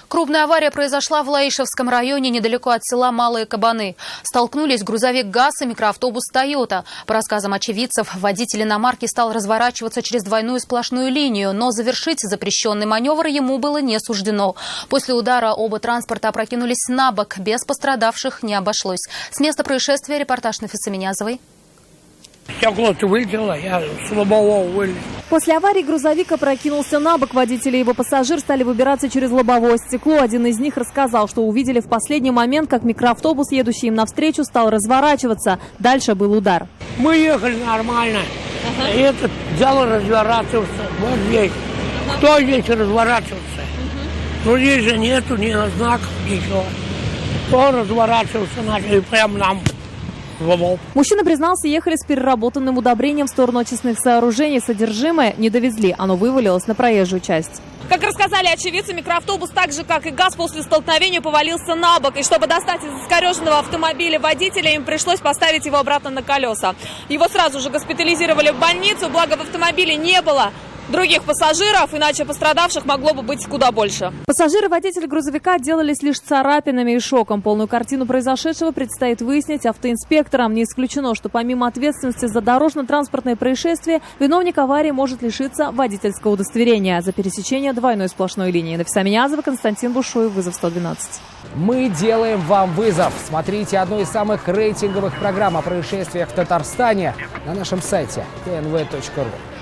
Крупная авария произошла в Лаишевском районе, недалеко от села Малые Кабаны. Столкнулись грузовик ГАЗ и микроавтобус «Тойота». По рассказам очевидцев, водитель иномарки стал разворачиваться через двойную сплошную линию, но завершить запрещенный маневр ему было не суждено. После удара оба транспорта опрокинулись на бок. Без пострадавших не обошлось. С места происшествия репортаж Нафисы Минязовой. Стекло-то вылетело, я с лобового вылез. После аварии грузовик опрокинулся на бок. Водитель и его пассажир стали выбираться через лобовое стекло. Один из них рассказал, что увидели в последний момент, как микроавтобус, едущий им навстречу, стал разворачиваться. Дальше был удар. Мы ехали нормально. И этот взял и разворачивался. Вот здесь. Кто здесь разворачивался? Ну здесь же нету ни знаков, ничего. Кто разворачивался, начали прямо нам. Мужчина признался, ехали с переработанным удобрением в сторону очистных сооружений. Содержимое не довезли, оно вывалилось на проезжую часть. Как рассказали очевидцы, микроавтобус, так же как и ГАЗ, после столкновения повалился на бок. И чтобы достать из искореженного автомобиля водителя, им пришлось поставить его обратно на колеса. Его сразу же госпитализировали в больницу, благо в автомобиле не было других пассажиров, иначе пострадавших могло бы быть куда больше. Пассажиры и водитель грузовика отделались лишь царапинами и шоком. Полную картину произошедшего предстоит выяснить автоинспекторам. Не исключено, что помимо ответственности за дорожно-транспортное происшествие, виновник аварии может лишиться водительского удостоверения за пересечение двойной сплошной линии. Нафиса Минязова, Константин Бушуев, вызов 112. Мы делаем вам вызов. Смотрите одну из самых рейтинговых программ о происшествиях в Татарстане на нашем сайте tnv.ru.